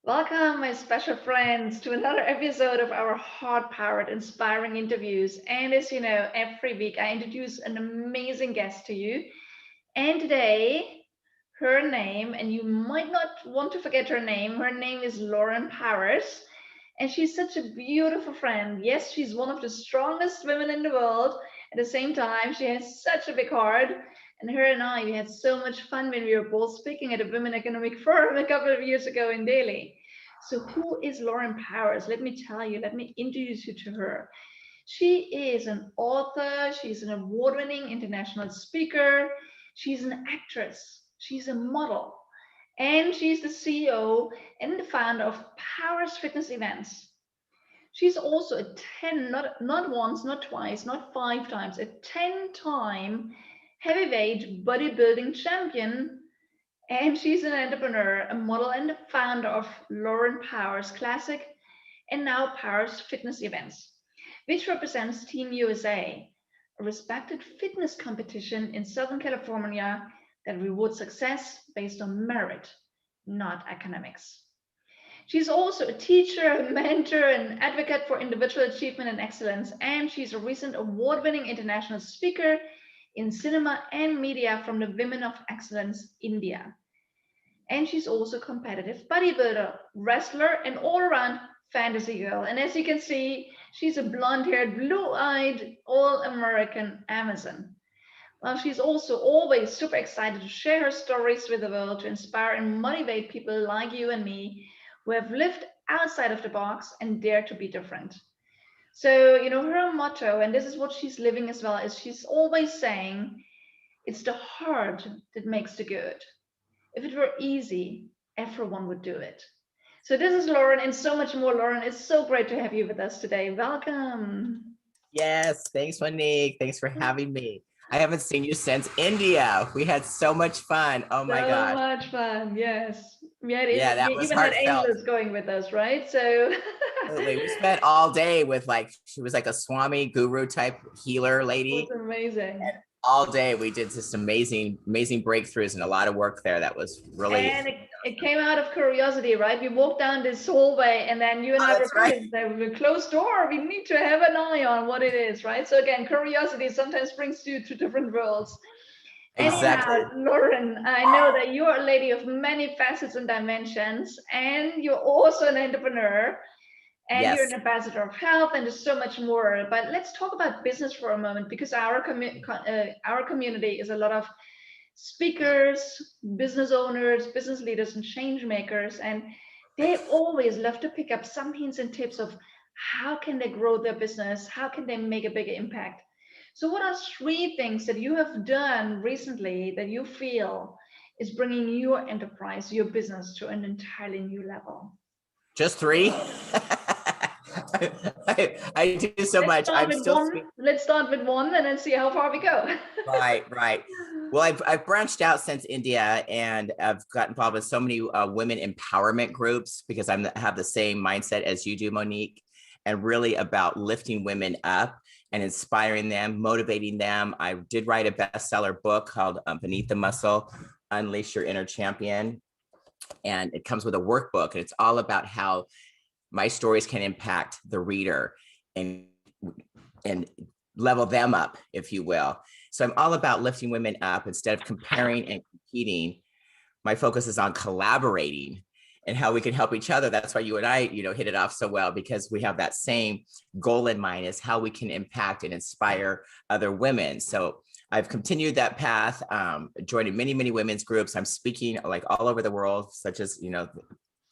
Welcome, my special friends, to another episode of our heart powered, inspiring interviews. And as you know, every week I introduce an amazing guest to you. And today, her name, and you might not want to forget her name is Lauren Powers. And she's such a beautiful friend. Yes, she's one of the strongest women in the world. At the same time, she has such a big heart. And her and I, we had so much fun when we were both speaking at a Women Economic Forum a couple of years ago in Delhi. So, who is Lauren Powers? Let me tell you, let me introduce you to her. She is an author, she's an award winning international speaker, she's an actress, she's a model, and she's the CEO and the founder of Powers Fitness Events. She's also a 10, not once, not twice, not 5 times, a 10-time heavyweight bodybuilding champion. And she's an entrepreneur, a model, and the founder of Lauren Powers Classic and now Powers Fitness Events, which represents Team USA, a respected fitness competition in Southern California that rewards success based on merit, not academics. She's also a teacher, a mentor, an advocate for individual achievement and excellence, and she's a recent award winning international speaker in cinema and media from the Women of Excellence India. And she's also a competitive bodybuilder, wrestler, and all around fantasy girl. And as you can see, she's a blonde haired, blue eyed, all American Amazon. Well, she's also always super excited to share her stories with the world to inspire and motivate people like you and me who have lived outside of the box and dare to be different. So, her motto, and this is what she's living as well, is she's always saying, it's the heart that makes the good. If it were easy, everyone would do it. So, this is Lauren and so much more. Lauren, it's so great to have you with us today. Welcome. Yes, thanks, Monique. Thanks for having me. I haven't seen you since India. We had so much fun. Oh my So gosh. much fun. Yes. Yeah, We that was even had heartfelt. angels going with us, right? So, Absolutely. We spent all day with she was like a Swami guru type healer it was lady. amazing. And all day we did just amazing breakthroughs and a lot of work there. That was really, And it came out of curiosity, right? We walked down this hallway, and then you and oh, I were that's right. convinced that with a closed door, we need to have an eye on what it is, right? So again, curiosity sometimes brings you to different worlds. Anyhow, Exactly. Lauren, I know that you're a lady of many facets and dimensions, and you're also an entrepreneur, and you're an Yes. ambassador of health, and there's so much more. But let's talk about business for a moment, because our community is a lot of speakers, business owners, business leaders, and change makers, and they always love to pick up some hints and tips of how can they grow their business, how can they make a bigger impact. So, what are 3 things that you have done recently that you feel is bringing your enterprise, your business to an entirely new level? Just three. I do so Let's much. start I'm with still one. Let's start with one and then see how far we go. right. Well, I've branched out since India, and I've got involved with so many women empowerment groups because I have the same mindset as you do, Monique, and really about lifting women up and inspiring them, motivating them. I did write a bestseller book called Beneath the Muscle, Unleash Your Inner Champion. And it comes with a workbook, and it's all about how my stories can impact the reader and and level them up, if you will. So I'm all about lifting women up instead of comparing and competing. My focus is on collaborating and how we can help each other. That's why you and I, hit it off so well, because we have that same goal in mind, is how we can impact and inspire other women. So I've continued that path, joining many women's groups. I'm speaking like all over the world, such as,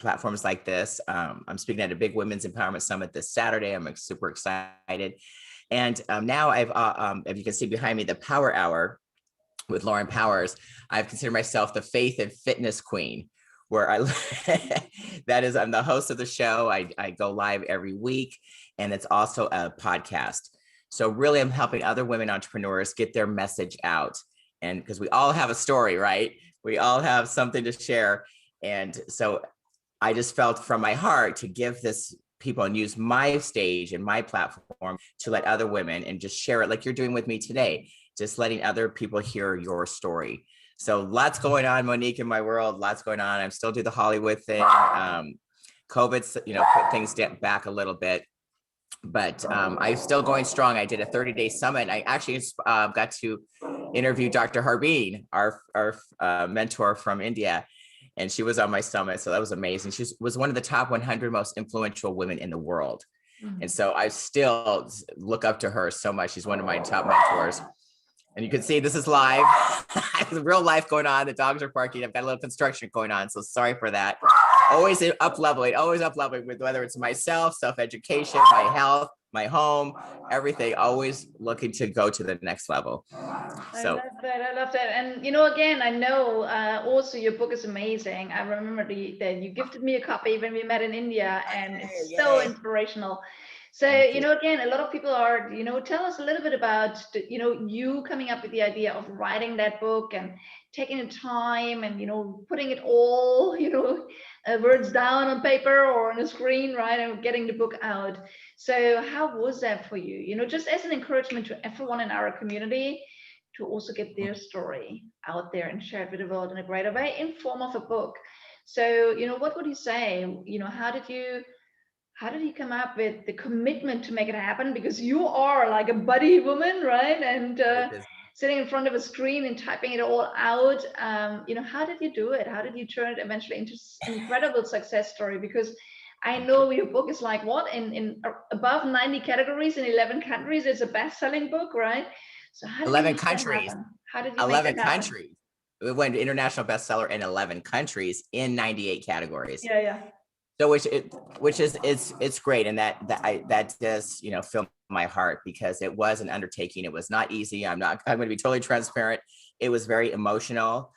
platforms like this. I'm speaking at a big women's empowerment summit this Saturday. I'm super excited. And now if you can see behind me, the Power Hour with Lauren Powers, I've considered myself the faith and fitness queen, where I'm the host of the show. I go live every week, and it's also a podcast. So really, I'm helping other women entrepreneurs get their message out. And because we all have a story, right? We all have something to share. And so I just felt from my heart to give this people and use my stage and my platform to let other women and just share it like you're doing with me today, just letting other people hear your story. So lots going on, Monique, in my world, lots going on. I'm still do the Hollywood thing. COVID, put things back a little bit, but I'm still going strong. I did a 30-day summit. I actually got to interview Dr. Harbeen, our mentor from India, and she was on my summit. So that was amazing. She was one of the top 100 most influential women in the world. And so I still look up to her so much. She's one of my top mentors. And you can see this is live. Real life going on. The dogs are barking. I've got a little construction going on. So sorry for that. Always up leveling with whether it's myself, self-education, my health, my home, everything, always looking to go to the next level. So I love that. And again, I know also your book is amazing. I remember that you gifted me a copy when we met in India, and it's so inspirational. So, again, a lot of people are, tell us a little bit about, you coming up with the idea of writing that book and taking the time and, putting it all, words down on paper or on a screen, right? And getting the book out. So how was that for you? Just as an encouragement to everyone in our community to also get their story out there and share it with the world in a greater way in form of a book. So, what would you say? How did you come up with the commitment to make it happen? Because you are like a buddy woman, right? And sitting in front of a screen and typing it all out. How did you do it? How did you turn it eventually into an incredible success story? Because I know your book is like in above 90 categories in 11 countries. It's a best-selling book, right? So how did 11 countries. How did you 11 countries. It went international bestseller in 11 countries in 98 categories. Yeah. So which is it's great, and that does fill my heart, because it was an undertaking. It was not easy. I'm going to be totally transparent. It was very emotional,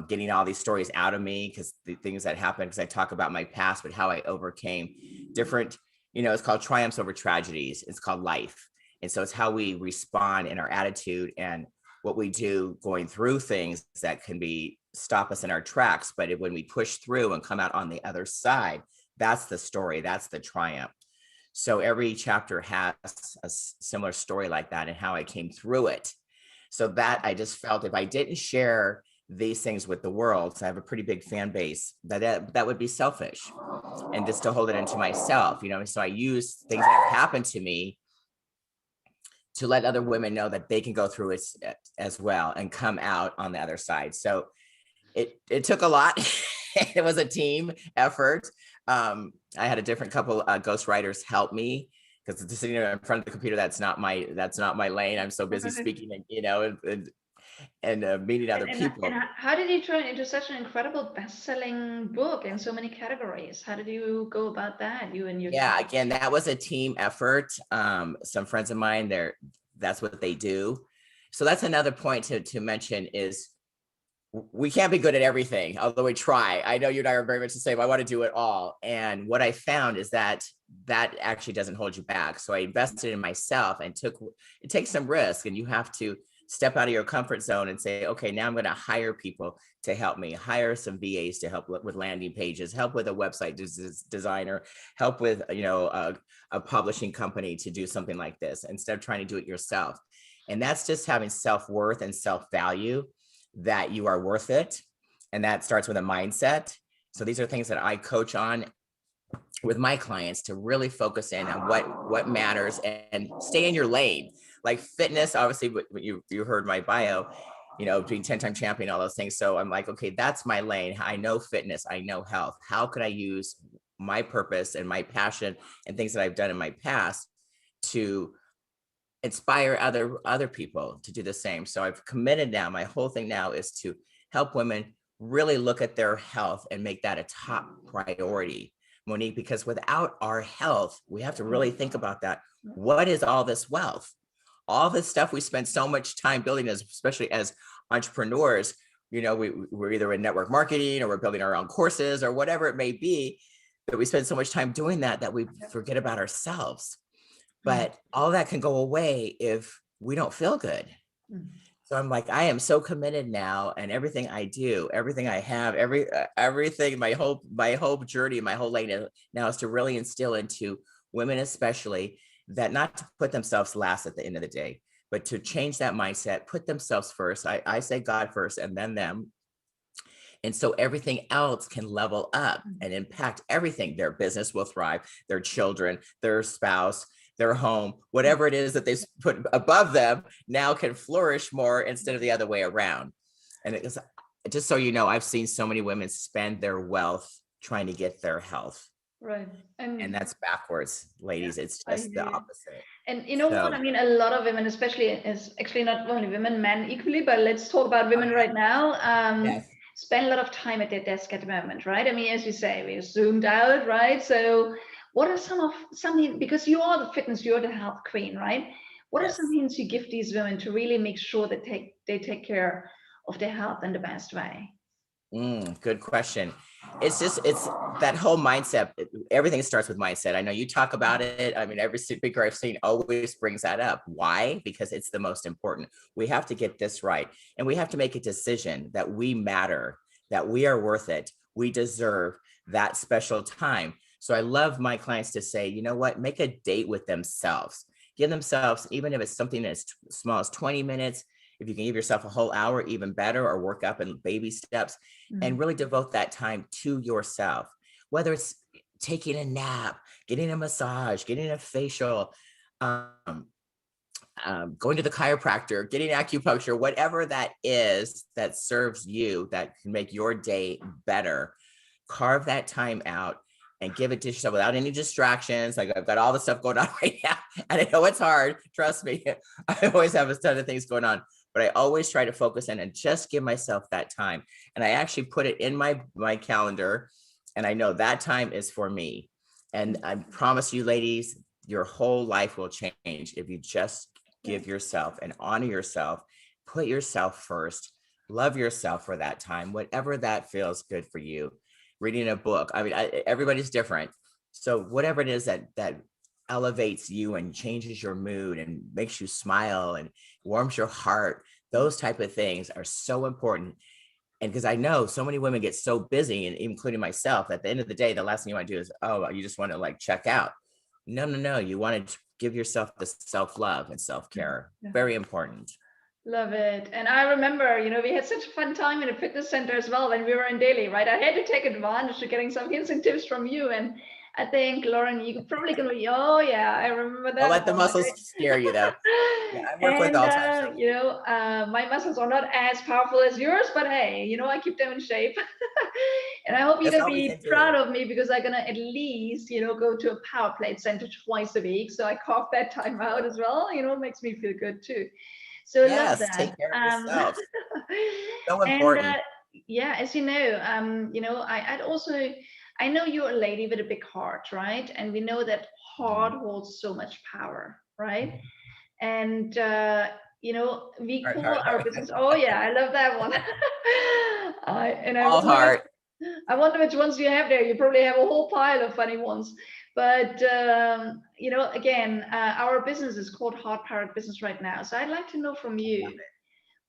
getting all these stories out of me, because the things that happened, because I talk about my past, but how I overcame different. It's called triumphs over tragedies. It's called life, and so it's how we respond in our attitude and what we do going through things that can stop us in our tracks. But when we push through and come out on the other side, that's the story, that's the triumph. So every chapter has a similar story like that and how I came through it. So that I just felt if I didn't share these things with the world, so I have a pretty big fan base, that would be selfish, and just to hold it into myself, so I use things that have happened to me to let other women know that they can go through it as well and come out on the other side. So it took a lot. It was a team effort. I had a different couple ghostwriters help me, because sitting in front of the computer, that's not my lane. I'm so busy speaking and meeting other people. And how did you turn it into such an incredible best-selling book in so many categories? How did you go about that, you and your team? Again, that was a team effort. Some friends of mine, that's what they do. So that's another point to mention is we can't be good at everything, although we try. I know you and I are very much the same. I want to do it all. And what I found is that actually doesn't hold you back. So I invested in myself and it takes some risk, and you have to step out of your comfort zone and say, okay, now I'm going to hire people to help me, hire some VAs to help with landing pages, help with a website designer, help with, a publishing company to do something like this instead of trying to do it yourself. And that's just having self-worth and self-value, that you are worth it. And that starts with a mindset. So these are things that I coach on with my clients to really focus in on what matters and stay in your lane. Like fitness, obviously, you heard my bio, being 10-time champion, all those things. So I'm like, okay, that's my lane. I know fitness, I know health. How could I use my purpose and my passion and things that I've done in my past to inspire other people to do the same? So I've committed now, my whole thing now is to help women really look at their health and make that a top priority, Monique, because without our health, we have to really think about that. What is all this wealth? All this stuff we spend so much time building, especially as entrepreneurs, we're either in network marketing or we're building our own courses or whatever it may be, but we spend so much time doing that we forget about ourselves. But all that can go away if we don't feel good. So I'm like, I am so committed now, and everything I do, everything I have, everything, my whole journey, my whole lane now is to really instill into women, especially, that not to put themselves last at the end of the day, but to change that mindset, put themselves first. I say God first and then them. And so everything else can level up and impact everything. Their business will thrive, their children, their spouse, their home, whatever it is that they put above them now can flourish more instead of the other way around. And it is, just so you know, I've seen so many women spend their wealth trying to get their health. Right. And that's backwards, ladies. It's I just hear the you. opposite. And you know what? So I mean, a lot of women, especially, is actually not only women, men equally, but let's talk about women right now. yes, Spend a lot of time at their desk at the moment, right? I mean, as you say, we're zoomed out, right? So, what are something, because you are the fitness, you're the health queen, right? What are some yes. hints you give these women to really make sure that they take care of their health in the best way? Good question. It's that whole mindset. Everything starts with mindset. I know you talk about it. I mean, every speaker I've seen always brings that up. Why? Because it's the most important. We have to get this right. And we have to make a decision that we matter, that we are worth it. We deserve that special time. So I love my clients to say, you know what, make a date with themselves. Give themselves, even if it's something as small as 20 minutes, if you can give yourself a whole hour, even better, or work up in baby steps and really devote that time to yourself, whether it's taking a nap, getting a massage, getting a facial, going to the chiropractor, getting acupuncture, whatever that is that serves you, that can make your day better. Carve that time out and give it to yourself without any distractions. Like, I've got all the stuff going on right now, and I know it's hard. Trust me, I always have a ton of things going on, but I always try to focus in and just give myself that time. And I actually put it in my calendar, and I know that time is for me. And I promise you, ladies, your whole life will change if you just give yourself and honor yourself, put yourself first, love yourself for that time, whatever that feels good for you. Reading a book. I mean, everybody's different. So whatever it is that elevates you and changes your mood and makes you smile and warms your heart, those type of things are so important. And because I know so many women get so busy, and including myself, at the end of the day, the last thing you want to do is, oh, you just want to like check out. No. You want to give yourself the self-love and self-care. Very important. Love it. And I remember, we had such a fun time in a fitness center as well when we were in Delhi, right? I had to take advantage of getting some hints and tips from you. And I think, Lauren, you could probably go, oh, yeah, I remember that. Don't let the muscles scare you, though. Yeah, I work with all types of. My muscles are not as powerful as yours, but hey, I keep them in shape. And I hope you're That's going to all we be can do. proud of me, because I'm going to at least, go to a power plate center twice a week. So I carve that time out as well. It makes me feel good too. So I love Yes, that. take care of yourself. So And important. as I know you're a lady with a big heart, right? And we know that heart holds so much power, right? And we Heart, call heart, our heart. business. Oh yeah, I love that one. I All wonder heart. which ones you have there. You probably have a whole pile of funny ones. But again, our business is called Heart Powered Business right now. So I'd like to know from you,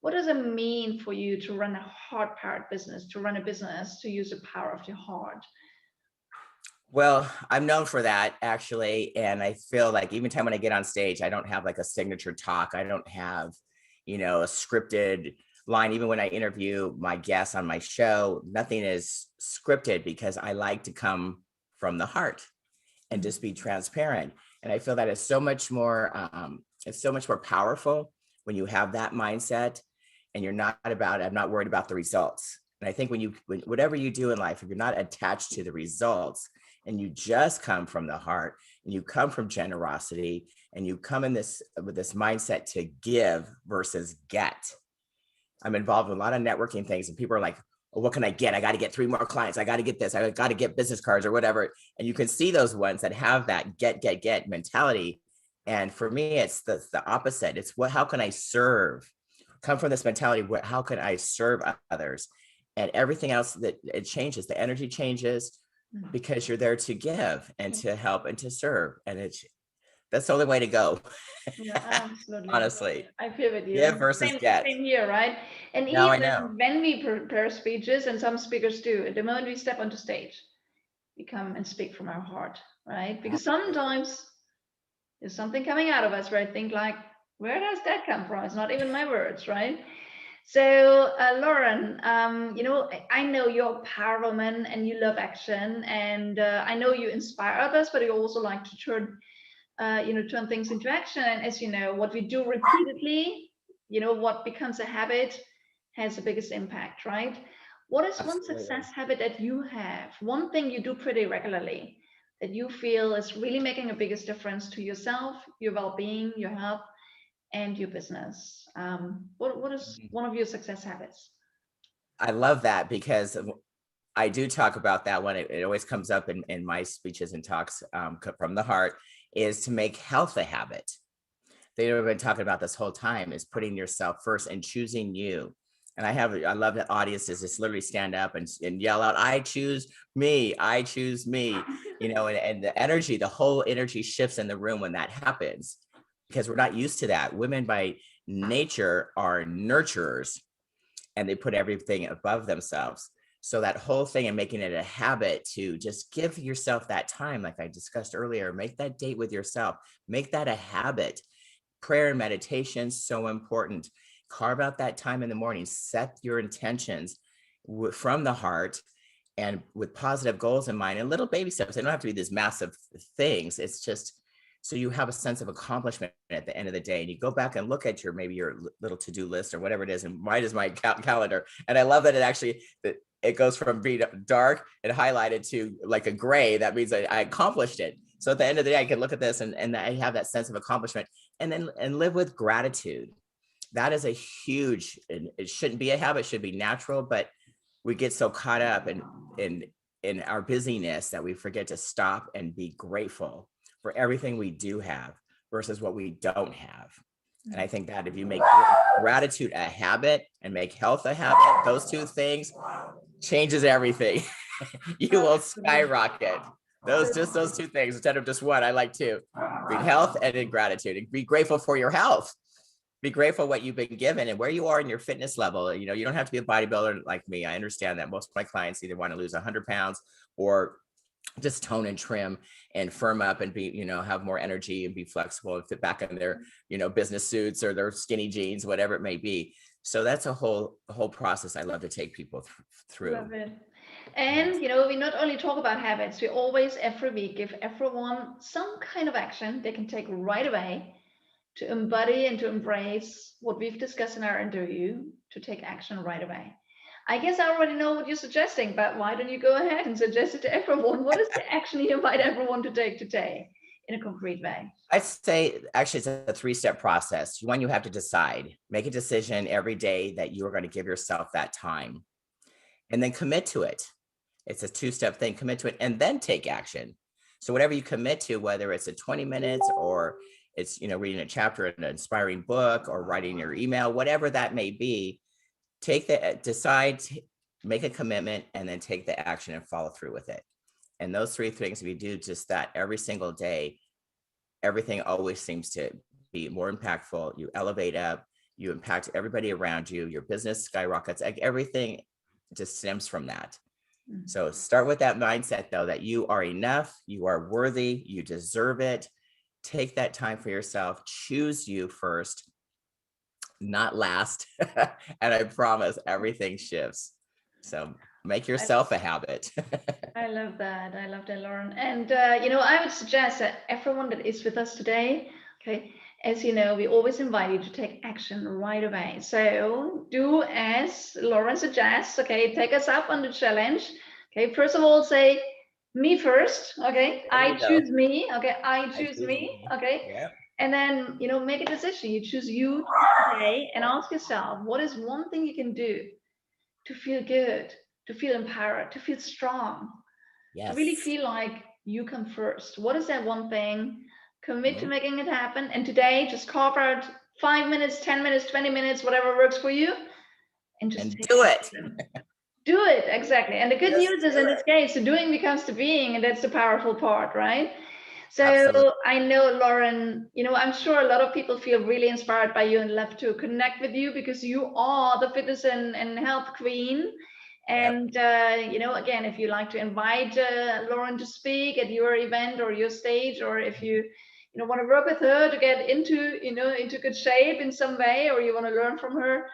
what does it mean for you to run a heart powered business, to run a business, to use the power of your heart? Well, I'm known for that, actually. And I feel like even time when I get on stage, I don't have like a signature talk. I don't have, a scripted line. Even when I interview my guests on my show, nothing is scripted, because I like to come from the heart and just be transparent. And I feel that it's so much more powerful when you have that mindset, and I'm not worried about the results. And I think whatever you do in life, if you're not attached to the results, and you just come from the heart, and you come from generosity, and you come with this mindset to give versus get. I'm involved in a lot of networking things, and people are like, well, what can I get? I got to get 3 more clients. I got to get this. I got to get business cards or whatever. And you can see those ones that have that get mentality. And for me, it's the opposite. It's how can I serve? Come from this mentality. How can I serve others? And everything else, that it changes. The energy changes, because you're there to give and to help and to serve. And that's the only way to go. Yeah, absolutely. Honestly, I feel with you. give And versus same, get. same here, right? And Now I even know. when we prepare speeches, and some speakers do, the moment we step onto stage, we come and speak from our heart, right? Because sometimes there's something coming out of us where I think like, where does that come from? It's not even my words, right? So, Lauren, I know you're a power woman and you love action, and I know you inspire others, but you also like to turn things into action. And as you know, what we do repeatedly, what becomes a habit has the biggest impact, right? What is one Absolutely. success habit that you have? One thing you do pretty regularly that you feel is really making a biggest difference to yourself, your well-being, your health, and your business. What is Mhm. one of your success habits? I love that because I do talk about that one. It always comes up in my speeches and talks from the heart, is to make health a habit. They've been talking about this whole time, is putting yourself first and choosing you. And I love that audiences just literally stand up and yell out, I choose me, I choose me, and the energy, the whole energy shifts in the room when that happens, because we're not used to that. Women by nature are nurturers, and they put everything above themselves. So that whole thing and making it a habit to just give yourself that time, like I discussed earlier, make that date with yourself, make that a habit. Prayer and meditation, so important. Carve out that time in the morning, set your intentions from the heart and with positive goals in mind, and little baby steps. They don't have to be these massive things. It's just so you have a sense of accomplishment at the end of the day, and you go back and look at maybe your little to-do list or whatever it is. And mine is my calendar, and I love that it goes from being dark and highlighted to like a gray. That means I accomplished it. So at the end of the day, I can look at this and I have that sense of accomplishment, and live with gratitude. That is a huge, and it shouldn't be a habit, it should be natural, but we get so caught up in our busyness that we forget to stop and be grateful for everything we do have versus what we don't have. And I think that if you make gratitude a habit and make health a habit, those two things changes everything. You will Absolutely. skyrocket. Those two things instead of just one. I like two: read health and in gratitude. And be grateful for your health. Be grateful what you've been given and where you are in your fitness level. You don't have to be a bodybuilder like me. I understand that most of my clients either want to lose 100 pounds or just tone and trim and firm up and be, have more energy and be flexible and fit back in their, business suits or their skinny jeans, whatever it may be. So that's a whole process I love to take people through. Love it. Yes. And we not only talk about habits, we always every week give everyone some kind of action they can take right away to embody and to embrace what we've discussed in our interview, to take action right away. I guess I already know what you're suggesting, but why don't you go ahead and suggest it to everyone? What is the action you invite everyone to take today in a concrete way? I'd say actually it's a 3-step process. One, you have to decide, make a decision every day that you are going to give yourself that time, and then commit to it. It's a 2-step thing, commit to it and then take action. So whatever you commit to, whether it's a 20 minutes or it's, reading a chapter in an inspiring book or writing your email, whatever that may be, decide, make a commitment, and then take the action and follow through with it. And those 3 things, if you do just that every single day, everything always seems to be more impactful. You elevate up, you impact everybody around you, your business skyrockets, like everything just stems from that. So start with that mindset, though, that you are enough, you are worthy, you deserve it. Take that time for yourself, choose you first, not last. And I promise everything shifts. So make I, yourself a habit. I love that. I love that, Lauren. And, I would suggest that everyone that is with us today, okay, as you know, we always invite you to take action right away. So do as Lauren suggests, okay, take us up on the challenge. Okay, first of all, say me first, okay, There I you go. choose me, okay, I I choose choose me, me. okay, Yeah. and then, make a decision. You choose you today and ask yourself, what is one thing you can do to feel good, to feel empowered, to feel strong, to really Yes. feel like you come first? What is that one thing? Commit to Mhm. making it happen. And today, just carve out 5 minutes, 10 minutes, 20 minutes, whatever works for you, and just And take do it. action. Do it, exactly. And the good Just news is do in this it. case, the doing becomes the being, and that's the powerful part, right? Absolutely. So I know, Lauren, I'm sure a lot of people feel really inspired by you and love to connect with you because you are the fitness and health queen. Yep. And, again, if you like to invite Lauren to speak at your event or your stage, or if you want to work with her to get into good shape in some way, or you want to learn from her,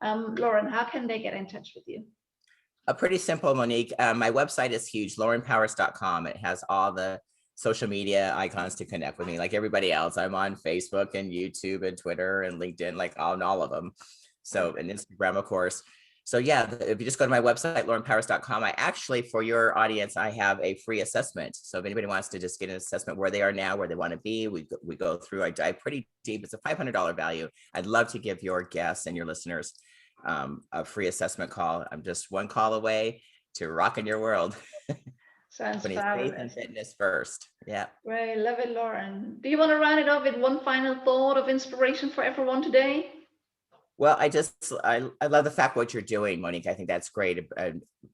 Lauren, how can they get in touch with you? Pretty simple, Monique. My website is huge, laurenpowers.com. It has all the social media icons to connect with me like everybody else. I'm on Facebook and YouTube and Twitter and LinkedIn, like on all of them. So, and Instagram, of course. So yeah, if you just go to my website, laurenpowers.com, I actually, for your audience, I have a free assessment. So if anybody wants to just get an assessment where they are now, where they want to be, we go through, I dive pretty deep. It's a $500 value. I'd love to give your guests and your listeners a free assessment call. I'm just one call away to rocking your world. Sounds Putting fabulous. faith and fitness first. Yeah. Right, love it, Lauren. Do you want to round it off with one final thought of inspiration for everyone today? Well, I love the fact what you're doing, Monique. I think that's great.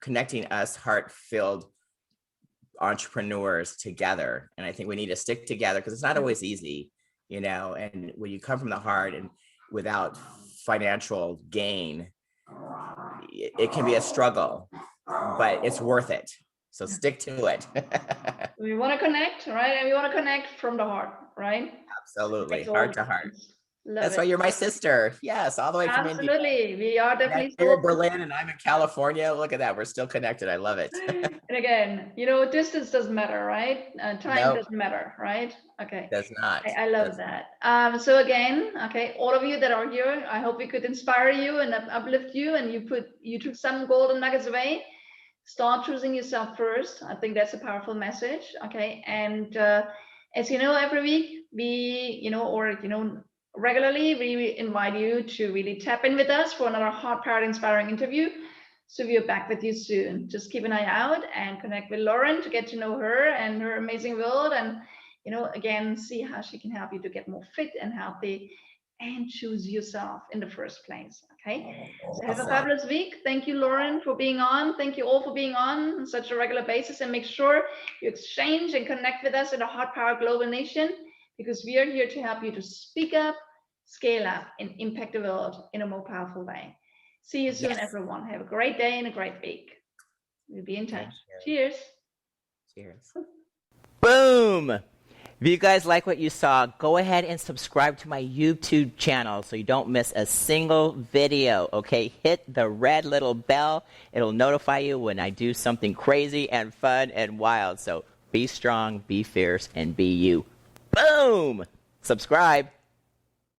Connecting us heart-filled entrepreneurs together. And I think we need to stick together because it's not always easy, you know, and when you come from the heart and without financial gain, it can be a struggle, but it's worth it. So stick to it. We want to connect, right? And we want to connect from the heart, right? Absolutely. Heart to heart. Love That's it. why you're my sister. Yes, all the way from India. Absolutely. We are definitely You're in Berlin and I'm in California. Look at that. We're still connected. I love it. And again, you know, distance doesn't matter, right? Time doesn't matter, right? Okay. Does not. I love that. So again, okay, all of you that are here, I hope we could inspire you and uplift you, and you took some golden nuggets away. Start choosing yourself first. I think that's a powerful message. Okay. And as you know, every week regularly, we invite you to really tap in with us for another heart-powered, inspiring interview. So we are back with you soon. Just keep an eye out and connect with Lauren to get to know her and her amazing world. And, you know, again, see how she can help you to get more fit and healthy and choose yourself in the first place. Okay. So have a fabulous week. Thank you, Lauren, for being on. Thank you all for being on such a regular basis, and make sure you exchange and connect with us in a heart-powered global nation, because we are here to help you to speak up, scale up, and impact the world in a more powerful way. See you soon, everyone. Have a great day and a great week. We'll be in touch. Cheers. Cheers. Boom. If you guys like what you saw, go ahead and subscribe to my YouTube channel so you don't miss a single video, okay? Hit the red little bell. It'll notify you when I do something crazy and fun and wild. So be strong, be fierce, and be you. Boom! Subscribe.